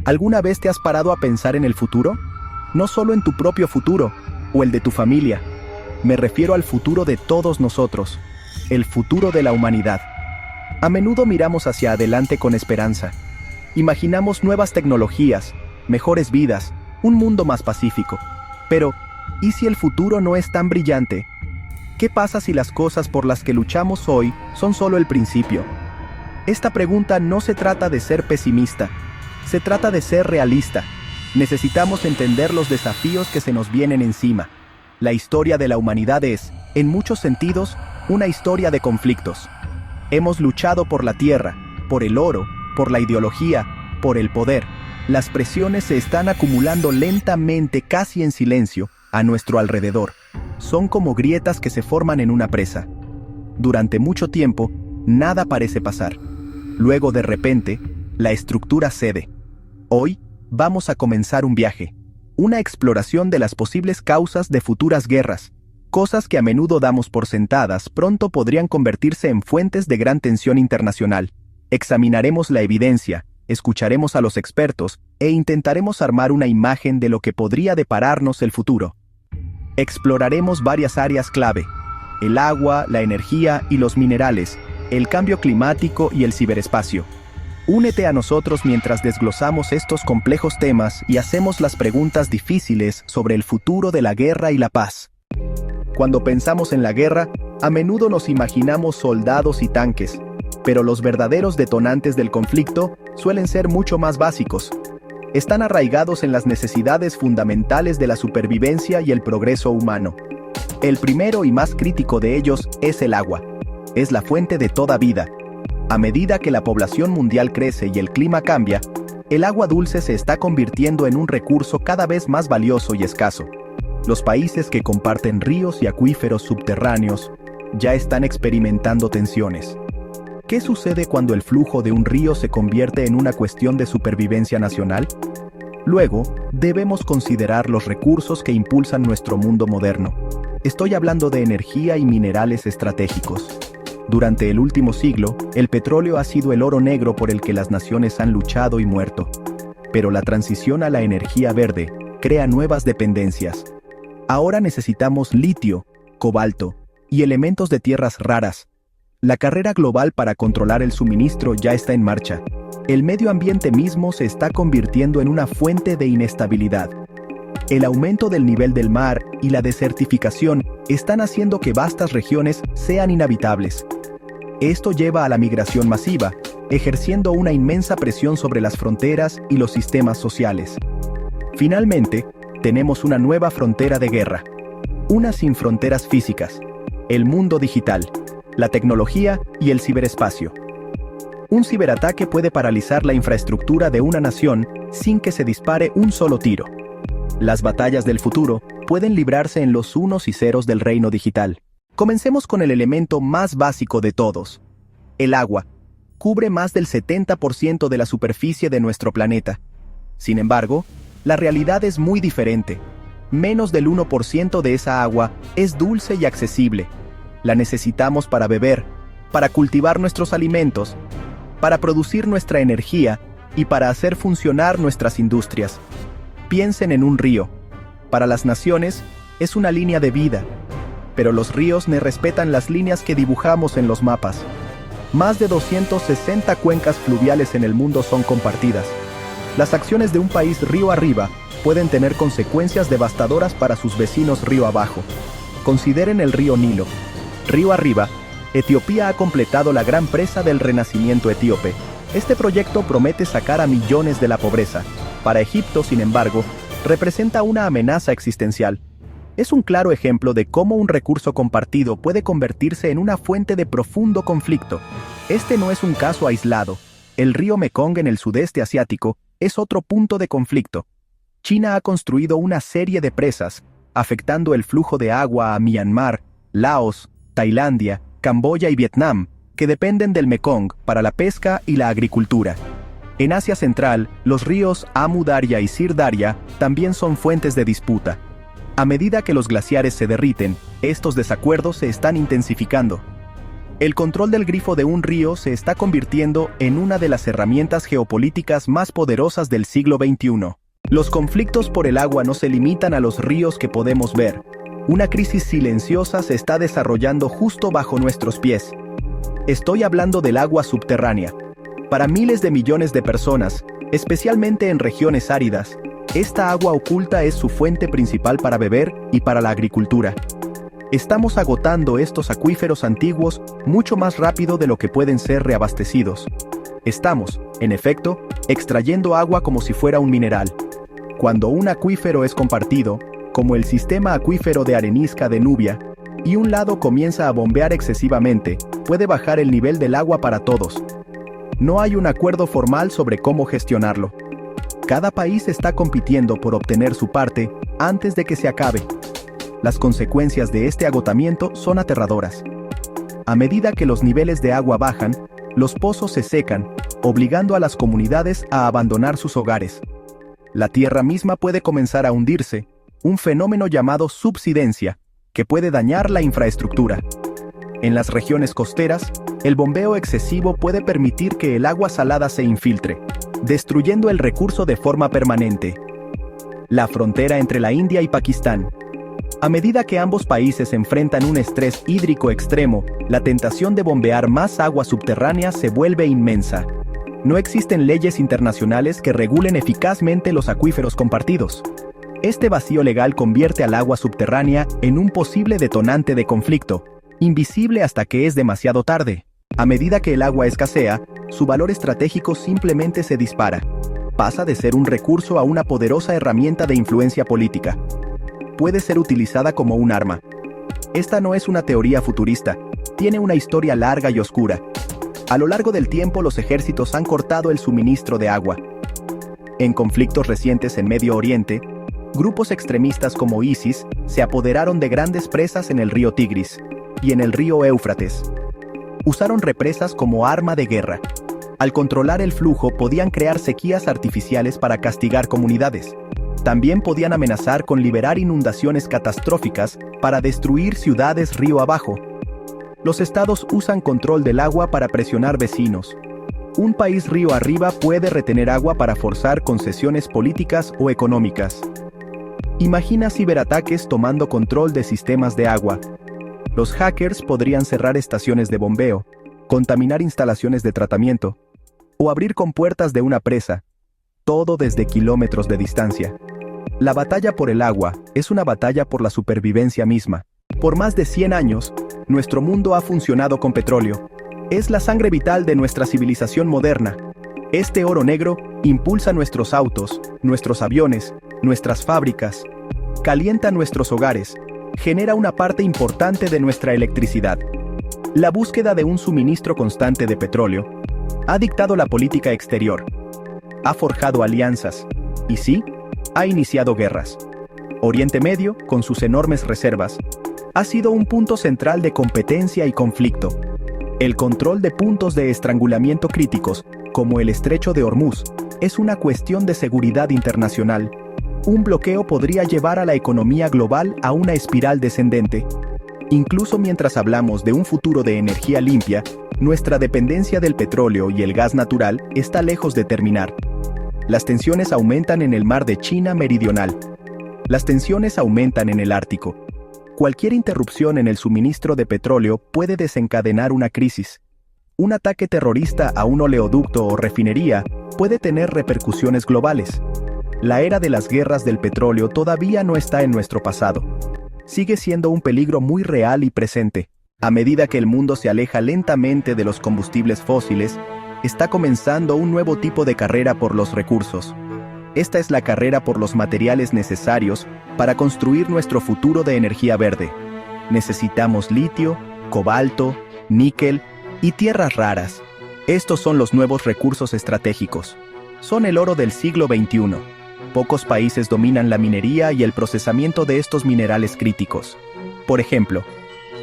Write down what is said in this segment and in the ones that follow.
¿Alguna vez te has parado a pensar en el futuro? No solo en tu propio futuro, o el de tu familia. Me refiero al futuro de todos nosotros, el futuro de la humanidad. A menudo miramos hacia adelante con esperanza. Imaginamos nuevas tecnologías, mejores vidas, un mundo más pacífico. Pero, ¿y si el futuro no es tan brillante? ¿Qué pasa si las cosas por las que luchamos hoy son solo el principio? Esta pregunta no se trata de ser pesimista, se trata de ser realista. Necesitamos entender los desafíos que se nos vienen encima. La historia de la humanidad es, en muchos sentidos, una historia de conflictos. Hemos luchado por la tierra, por el oro, por la ideología, por el poder. Las presiones se están acumulando lentamente, casi en silencio, a nuestro alrededor. Son como grietas que se forman en una presa. Durante mucho tiempo, nada parece pasar. Luego, de repente, la estructura cede. Hoy, vamos a comenzar un viaje. Una exploración de las posibles causas de futuras guerras. Cosas que a menudo damos por sentadas pronto podrían convertirse en fuentes de gran tensión internacional. Examinaremos la evidencia, escucharemos a los expertos e intentaremos armar una imagen de lo que podría depararnos el futuro. Exploraremos varias áreas clave: el agua, la energía y los minerales, el cambio climático y el ciberespacio. Únete a nosotros mientras desglosamos estos complejos temas y hacemos las preguntas difíciles sobre el futuro de la guerra y la paz. Cuando pensamos en la guerra, a menudo nos imaginamos soldados y tanques, pero los verdaderos detonantes del conflicto suelen ser mucho más básicos. Están arraigados en las necesidades fundamentales de la supervivencia y el progreso humano. El primero y más crítico de ellos es el agua. Es la fuente de toda vida. A medida que la población mundial crece y el clima cambia, el agua dulce se está convirtiendo en un recurso cada vez más valioso y escaso. Los países que comparten ríos y acuíferos subterráneos ya están experimentando tensiones. ¿Qué sucede cuando el flujo de un río se convierte en una cuestión de supervivencia nacional? Luego, debemos considerar los recursos que impulsan nuestro mundo moderno. Estoy hablando de energía y minerales estratégicos. Durante el último siglo, el petróleo ha sido el oro negro por el que las naciones han luchado y muerto. Pero la transición a la energía verde crea nuevas dependencias. Ahora necesitamos litio, cobalto y elementos de tierras raras. La carrera global para controlar el suministro ya está en marcha. El medio ambiente mismo se está convirtiendo en una fuente de inestabilidad. El aumento del nivel del mar y la desertificación están haciendo que vastas regiones sean inhabitables. Esto lleva a la migración masiva, ejerciendo una inmensa presión sobre las fronteras y los sistemas sociales. Finalmente, tenemos una nueva frontera de guerra. Una sin fronteras físicas: el mundo digital, la tecnología y el ciberespacio. Un ciberataque puede paralizar la infraestructura de una nación sin que se dispare un solo tiro. Las batallas del futuro pueden librarse en los unos y ceros del reino digital. Comencemos con el elemento más básico de todos: el agua. Cubre más del 70% de la superficie de nuestro planeta. Sin embargo, la realidad es muy diferente. Menos del 1% de esa agua es dulce y accesible. La necesitamos para beber, para cultivar nuestros alimentos, para producir nuestra energía y para hacer funcionar nuestras industrias. Piensen en un río. Para las naciones, es una línea de vida, pero los ríos no respetan las líneas que dibujamos en los mapas. Más de 260 cuencas fluviales en el mundo son compartidas. Las acciones de un país río arriba pueden tener consecuencias devastadoras para sus vecinos río abajo. Consideren el río Nilo. Río arriba, Etiopía ha completado la gran presa del renacimiento etíope. Este proyecto promete sacar a millones de la pobreza. Para Egipto, sin embargo, representa una amenaza existencial. Es un claro ejemplo de cómo un recurso compartido puede convertirse en una fuente de profundo conflicto. Este no es un caso aislado. El río Mekong en el sudeste asiático es otro punto de conflicto. China ha construido una serie de presas, afectando el flujo de agua a Myanmar, Laos, Tailandia, Camboya y Vietnam, que dependen del Mekong para la pesca y la agricultura. En Asia Central, los ríos Amu Darya y Sir Darya también son fuentes de disputa. A medida que los glaciares se derriten, estos desacuerdos se están intensificando. El control del grifo de un río se está convirtiendo en una de las herramientas geopolíticas más poderosas del siglo XXI. Los conflictos por el agua no se limitan a los ríos que podemos ver. Una crisis silenciosa se está desarrollando justo bajo nuestros pies. Estoy hablando del agua subterránea. Para miles de millones de personas, especialmente en regiones áridas, esta agua oculta es su fuente principal para beber y para la agricultura. Estamos agotando estos acuíferos antiguos mucho más rápido de lo que pueden ser reabastecidos. Estamos, en efecto, extrayendo agua como si fuera un mineral. Cuando un acuífero es compartido, como el sistema acuífero de arenisca de Nubia, y un lado comienza a bombear excesivamente, puede bajar el nivel del agua para todos. No hay un acuerdo formal sobre cómo gestionarlo. Cada país está compitiendo por obtener su parte antes de que se acabe. Las consecuencias de este agotamiento son aterradoras. A medida que los niveles de agua bajan, los pozos se secan, obligando a las comunidades a abandonar sus hogares. La tierra misma puede comenzar a hundirse, un fenómeno llamado subsidencia, que puede dañar la infraestructura. En las regiones costeras, el bombeo excesivo puede permitir que el agua salada se infiltre, destruyendo el recurso de forma permanente. La frontera entre la India y Pakistán. A medida que ambos países enfrentan un estrés hídrico extremo, la tentación de bombear más agua subterránea se vuelve inmensa. No existen leyes internacionales que regulen eficazmente los acuíferos compartidos. Este vacío legal convierte al agua subterránea en un posible detonante de conflicto, invisible hasta que es demasiado tarde. A medida que el agua escasea, su valor estratégico simplemente se dispara. Pasa de ser un recurso a una poderosa herramienta de influencia política. Puede ser utilizada como un arma. Esta no es una teoría futurista, tiene una historia larga y oscura. A lo largo del tiempo los ejércitos han cortado el suministro de agua. En conflictos recientes en Medio Oriente, grupos extremistas como ISIS se apoderaron de grandes presas en el río Tigris y en el río Éufrates. Usaron represas como arma de guerra. Al controlar el flujo podían crear sequías artificiales para castigar comunidades. También podían amenazar con liberar inundaciones catastróficas para destruir ciudades río abajo. Los estados usan control del agua para presionar vecinos. Un país río arriba puede retener agua para forzar concesiones políticas o económicas. Imagina ciberataques tomando control de sistemas de agua. Los hackers podrían cerrar estaciones de bombeo, contaminar instalaciones de tratamiento, o abrir compuertas de una presa, todo desde kilómetros de distancia. La batalla por el agua es una batalla por la supervivencia misma. Por más de 100 años, nuestro mundo ha funcionado con petróleo. Es la sangre vital de nuestra civilización moderna. Este oro negro impulsa nuestros autos, nuestros aviones, nuestras fábricas, calienta nuestros hogares, genera una parte importante de nuestra electricidad. La búsqueda de un suministro constante de petróleo ha dictado la política exterior, ha forjado alianzas y sí, ha iniciado guerras. Oriente Medio, con sus enormes reservas, ha sido un punto central de competencia y conflicto. El control de puntos de estrangulamiento críticos, como el Estrecho de Hormuz, es una cuestión de seguridad internacional. Un bloqueo podría llevar a la economía global a una espiral descendente. Incluso mientras hablamos de un futuro de energía limpia, nuestra dependencia del petróleo y el gas natural está lejos de terminar. Las tensiones aumentan en el mar de China Meridional. Las tensiones aumentan en el Ártico. Cualquier interrupción en el suministro de petróleo puede desencadenar una crisis. Un ataque terrorista a un oleoducto o refinería puede tener repercusiones globales. La era de las guerras del petróleo todavía no está en nuestro pasado. Sigue siendo un peligro muy real y presente. A medida que el mundo se aleja lentamente de los combustibles fósiles, está comenzando un nuevo tipo de carrera por los recursos. Esta es la carrera por los materiales necesarios para construir nuestro futuro de energía verde. Necesitamos litio, cobalto, níquel y tierras raras. Estos son los nuevos recursos estratégicos. Son el oro del siglo XXI. Pocos países dominan la minería y el procesamiento de estos minerales críticos. Por ejemplo,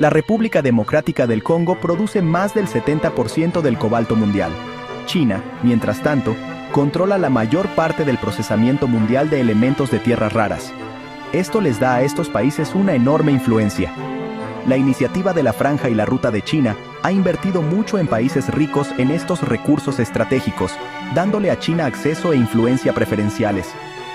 la República Democrática del Congo produce más del 70% del cobalto mundial. China, mientras tanto, controla la mayor parte del procesamiento mundial de elementos de tierras raras. Esto les da a estos países una enorme influencia. La iniciativa de la Franja y la Ruta de China ha invertido mucho en países ricos en estos recursos estratégicos, dándole a China acceso e influencia preferenciales.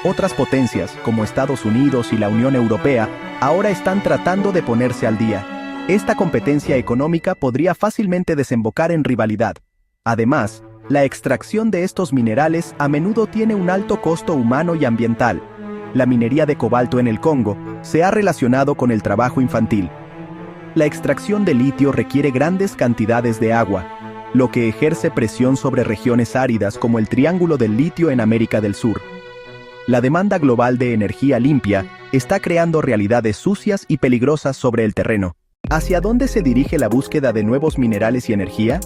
Otras potencias, como Estados Unidos y la Unión Europea, ahora están tratando de ponerse al día. Esta competencia económica podría fácilmente desembocar en rivalidad. Además, la extracción de estos minerales a menudo tiene un alto costo humano y ambiental. La minería de cobalto en el Congo se ha relacionado con el trabajo infantil. La extracción de litio requiere grandes cantidades de agua, lo que ejerce presión sobre regiones áridas como el Triángulo del Litio en América del Sur. La demanda global de energía limpia está creando realidades sucias y peligrosas sobre el terreno. ¿Hacia dónde se dirige la búsqueda de nuevos minerales y energía?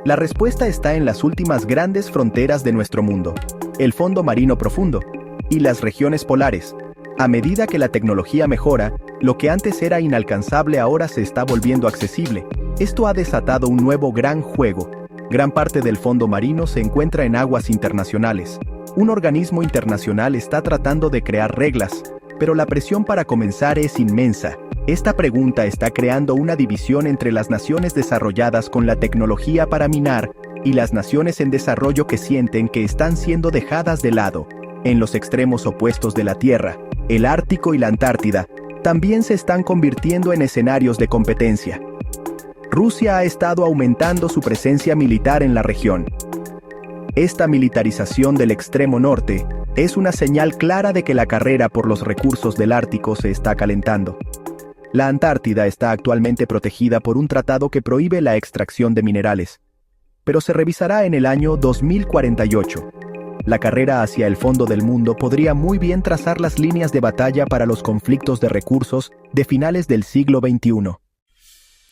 La respuesta está en las últimas grandes fronteras de nuestro mundo, el fondo marino profundo y las regiones polares. A medida que la tecnología mejora, lo que antes era inalcanzable ahora se está volviendo accesible. Esto ha desatado un nuevo gran juego. Gran parte del fondo marino se encuentra en aguas internacionales. Un organismo internacional está tratando de crear reglas, pero la presión para comenzar es inmensa. Esta pregunta está creando una división entre las naciones desarrolladas con la tecnología para minar y las naciones en desarrollo que sienten que están siendo dejadas de lado. En los extremos opuestos de la Tierra, el Ártico y la Antártida, también se están convirtiendo en escenarios de competencia. Rusia ha estado aumentando su presencia militar en la región. Esta militarización del extremo norte es una señal clara de que la carrera por los recursos del Ártico se está calentando. La Antártida está actualmente protegida por un tratado que prohíbe la extracción de minerales, pero se revisará en el año 2048. La carrera hacia el fondo del mundo podría muy bien trazar las líneas de batalla para los conflictos de recursos de finales del siglo XXI.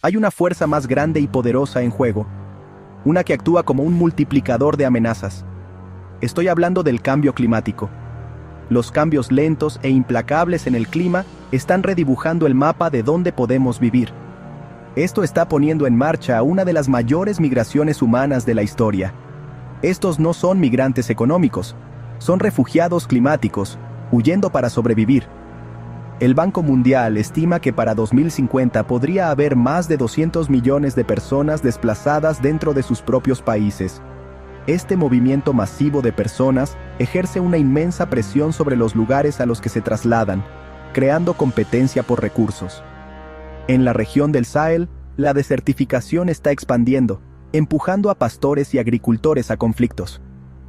Hay una fuerza más grande y poderosa en juego, una que actúa como un multiplicador de amenazas. Estoy hablando del cambio climático. Los cambios lentos e implacables en el clima están redibujando el mapa de dónde podemos vivir. Esto está poniendo en marcha una de las mayores migraciones humanas de la historia. Estos no son migrantes económicos, son refugiados climáticos, huyendo para sobrevivir. El Banco Mundial estima que para 2050 podría haber más de 200 millones de personas desplazadas dentro de sus propios países. Este movimiento masivo de personas ejerce una inmensa presión sobre los lugares a los que se trasladan, creando competencia por recursos. En la región del Sahel, la desertificación está expandiendo, empujando a pastores y agricultores a conflictos.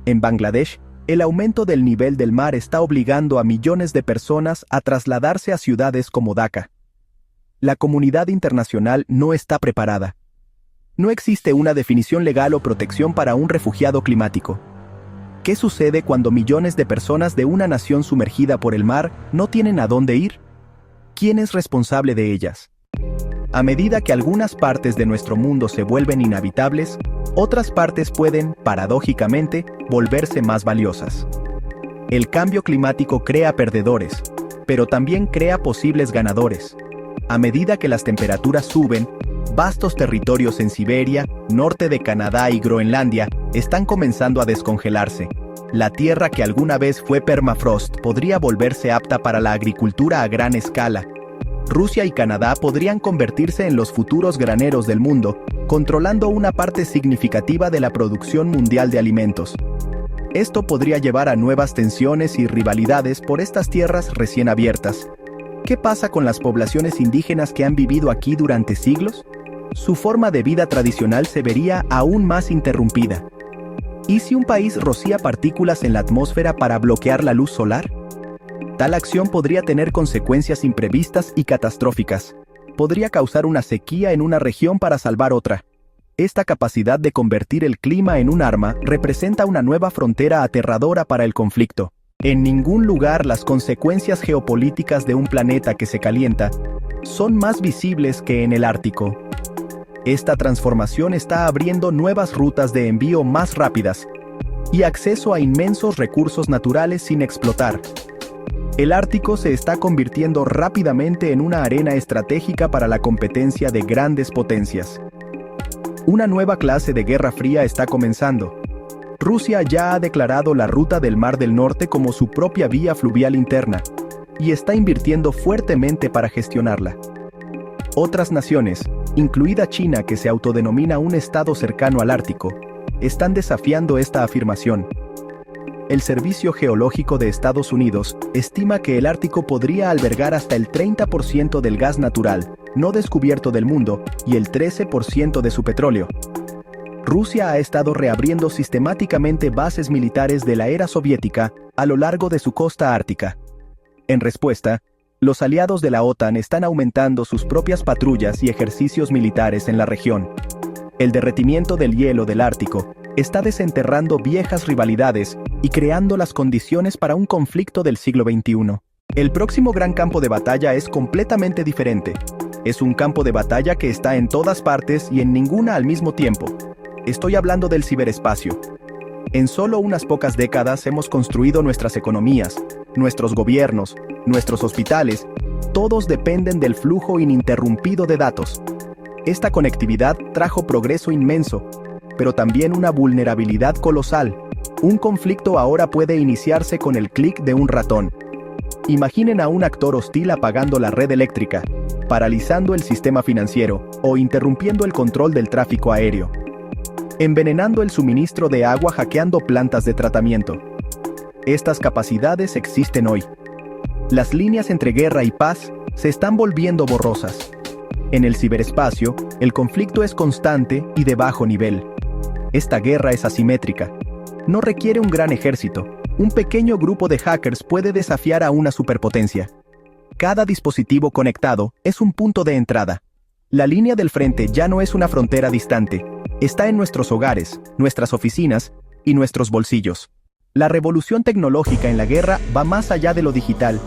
En Bangladesh, el aumento del nivel del mar está obligando a millones de personas a trasladarse a ciudades como Dhaka. La comunidad internacional no está preparada. No existe una definición legal o protección para un refugiado climático. ¿Qué sucede cuando millones de personas de una nación sumergida por el mar no tienen a dónde ir? ¿Quién es responsable de ellas? A medida que algunas partes de nuestro mundo se vuelven inhabitables, otras partes pueden, paradójicamente, volverse más valiosas. El cambio climático crea perdedores, pero también crea posibles ganadores. A medida que las temperaturas suben, vastos territorios en Siberia, norte de Canadá y Groenlandia están comenzando a descongelarse. La tierra que alguna vez fue permafrost podría volverse apta para la agricultura a gran escala. Rusia y Canadá podrían convertirse en los futuros graneros del mundo, controlando una parte significativa de la producción mundial de alimentos. Esto podría llevar a nuevas tensiones y rivalidades por estas tierras recién abiertas. ¿Qué pasa con las poblaciones indígenas que han vivido aquí durante siglos? Su forma de vida tradicional se vería aún más interrumpida. ¿Y si un país rocía partículas en la atmósfera para bloquear la luz solar? Tal acción podría tener consecuencias imprevistas y catastróficas. Podría causar una sequía en una región para salvar otra. Esta capacidad de convertir el clima en un arma representa una nueva frontera aterradora para el conflicto. En ningún lugar las consecuencias geopolíticas de un planeta que se calienta son más visibles que en el Ártico. Esta transformación está abriendo nuevas rutas de envío más rápidas y acceso a inmensos recursos naturales sin explotar. El Ártico se está convirtiendo rápidamente en una arena estratégica para la competencia de grandes potencias. Una nueva clase de guerra fría está comenzando. Rusia ya ha declarado la ruta del Mar del Norte como su propia vía fluvial interna y está invirtiendo fuertemente para gestionarla. Otras naciones, incluida China, que se autodenomina un estado cercano al Ártico, están desafiando esta afirmación. El Servicio Geológico de Estados Unidos estima que el Ártico podría albergar hasta el 30% del gas natural no descubierto del mundo y el 13% de su petróleo. Rusia ha estado reabriendo sistemáticamente bases militares de la era soviética a lo largo de su costa ártica. En respuesta, los aliados de la OTAN están aumentando sus propias patrullas y ejercicios militares en la región. El derretimiento del hielo del Ártico está desenterrando viejas rivalidades y creando las condiciones para un conflicto del siglo XXI. El próximo gran campo de batalla es completamente diferente. Es un campo de batalla que está en todas partes y en ninguna al mismo tiempo. Estoy hablando del ciberespacio. En solo unas pocas décadas hemos construido nuestras economías, nuestros gobiernos, nuestros hospitales. Todos dependen del flujo ininterrumpido de datos. Esta conectividad trajo progreso inmenso, pero también una vulnerabilidad colosal. Un conflicto ahora puede iniciarse con el clic de un ratón. Imaginen a un actor hostil apagando la red eléctrica, paralizando el sistema financiero o interrumpiendo el control del tráfico aéreo. Envenenando el suministro de agua, hackeando plantas de tratamiento. Estas capacidades existen hoy. Las líneas entre guerra y paz se están volviendo borrosas. En el ciberespacio, el conflicto es constante y de bajo nivel. Esta guerra es asimétrica. No requiere un gran ejército. Un pequeño grupo de hackers puede desafiar a una superpotencia. Cada dispositivo conectado es un punto de entrada. La línea del frente ya no es una frontera distante. Está en nuestros hogares, nuestras oficinas y nuestros bolsillos. La revolución tecnológica en la guerra va más allá de lo digital.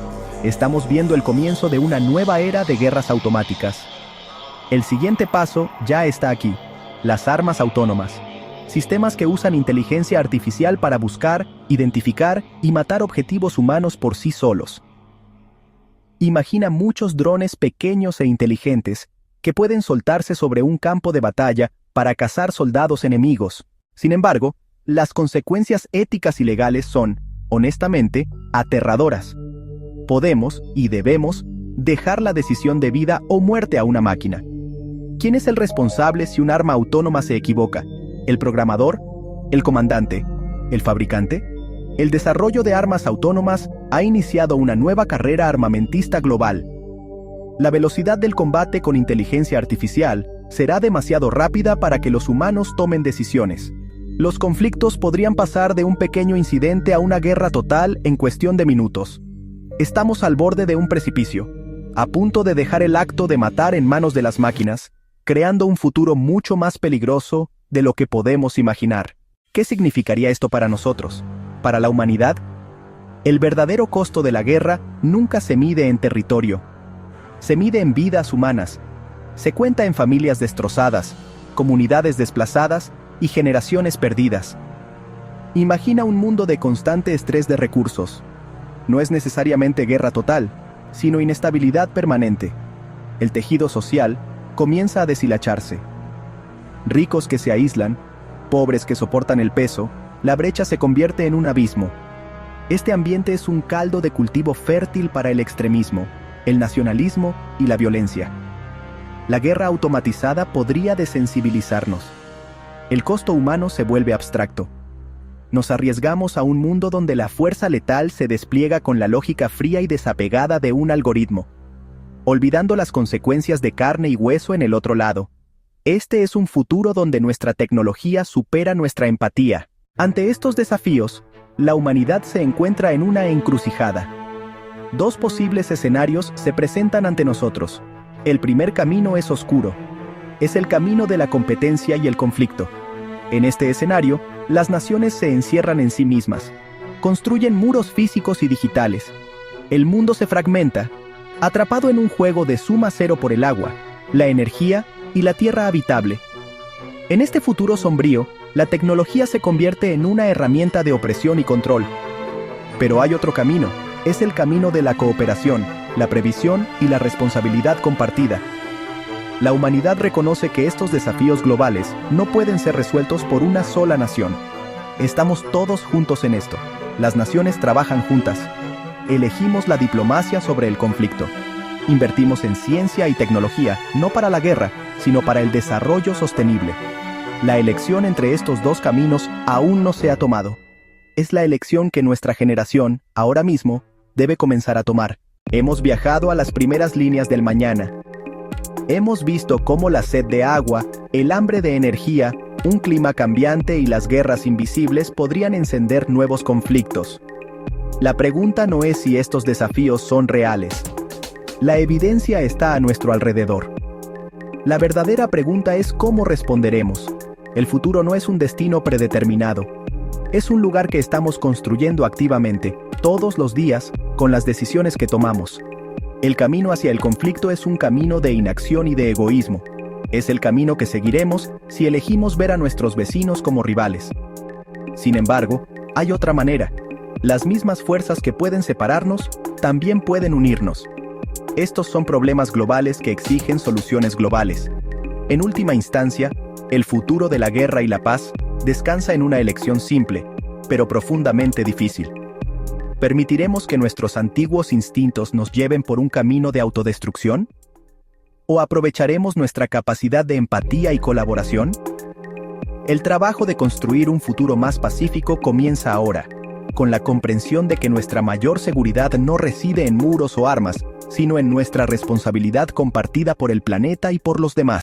Estamos viendo el comienzo de una nueva era de guerras automáticas. El siguiente paso ya está aquí: las armas autónomas. Sistemas que usan inteligencia artificial para buscar, identificar y matar objetivos humanos por sí solos. Imagina muchos drones pequeños e inteligentes que pueden soltarse sobre un campo de batalla para cazar soldados enemigos. Sin embargo, las consecuencias éticas y legales son, honestamente, aterradoras. Podemos y debemos dejar la decisión de vida o muerte a una máquina. ¿Quién es el responsable si un arma autónoma se equivoca? ¿El programador? ¿El comandante? ¿El fabricante? El desarrollo de armas autónomas ha iniciado una nueva carrera armamentista global. La velocidad del combate con inteligencia artificial será demasiado rápida para que los humanos tomen decisiones. Los conflictos podrían pasar de un pequeño incidente a una guerra total en cuestión de minutos. Estamos al borde de un precipicio, a punto de dejar el acto de matar en manos de las máquinas, creando un futuro mucho más peligroso de lo que podemos imaginar. ¿Qué significaría esto para nosotros? ¿Para la humanidad? El verdadero costo de la guerra nunca se mide en territorio. Se mide en vidas humanas. Se cuenta en familias destrozadas, comunidades desplazadas y generaciones perdidas. Imagina un mundo de constante estrés de recursos. No es necesariamente guerra total, sino inestabilidad permanente. El tejido social comienza a deshilacharse. Ricos que se aíslan, pobres que soportan el peso, la brecha se convierte en un abismo. Este ambiente es un caldo de cultivo fértil para el extremismo, el nacionalismo y la violencia. La guerra automatizada podría desensibilizarnos. El costo humano se vuelve abstracto. Nos arriesgamos a un mundo donde la fuerza letal se despliega con la lógica fría y desapegada de un algoritmo, olvidando las consecuencias de carne y hueso en el otro lado. Este es un futuro donde nuestra tecnología supera nuestra empatía. Ante estos desafíos, la humanidad se encuentra en una encrucijada. Dos posibles escenarios se presentan ante nosotros. El primer camino es oscuro. Es el camino de la competencia y el conflicto. En este escenario, las naciones se encierran en sí mismas. Construyen muros físicos y digitales. El mundo se fragmenta, atrapado en un juego de suma cero por el agua, la energía y la tierra habitable. En este futuro sombrío, la tecnología se convierte en una herramienta de opresión y control. Pero hay otro camino. Es el camino de la cooperación, la previsión y la responsabilidad compartida. La humanidad reconoce que estos desafíos globales no pueden ser resueltos por una sola nación. Estamos todos juntos en esto. Las naciones trabajan juntas. Elegimos la diplomacia sobre el conflicto. Invertimos en ciencia y tecnología, no para la guerra, sino para el desarrollo sostenible. La elección entre estos dos caminos aún no se ha tomado. Es la elección que nuestra generación, ahora mismo, debe comenzar a tomar. Hemos viajado a las primeras líneas del mañana. Hemos visto cómo la sed de agua, el hambre de energía, un clima cambiante y las guerras invisibles podrían encender nuevos conflictos. La pregunta no es si estos desafíos son reales. La evidencia está a nuestro alrededor. La verdadera pregunta es cómo responderemos. El futuro no es un destino predeterminado. Es un lugar que estamos construyendo activamente, todos los días, con las decisiones que tomamos. El camino hacia el conflicto es un camino de inacción y de egoísmo. Es el camino que seguiremos si elegimos ver a nuestros vecinos como rivales. Sin embargo, hay otra manera. Las mismas fuerzas que pueden separarnos, también pueden unirnos. Estos son problemas globales que exigen soluciones globales. En última instancia, el futuro de la guerra y la paz descansa en una elección simple, pero profundamente difícil. ¿Permitiremos que nuestros antiguos instintos nos lleven por un camino de autodestrucción? ¿O aprovecharemos nuestra capacidad de empatía y colaboración? El trabajo de construir un futuro más pacífico comienza ahora, con la comprensión de que nuestra mayor seguridad no reside en muros o armas, sino en nuestra responsabilidad compartida por el planeta y por los demás.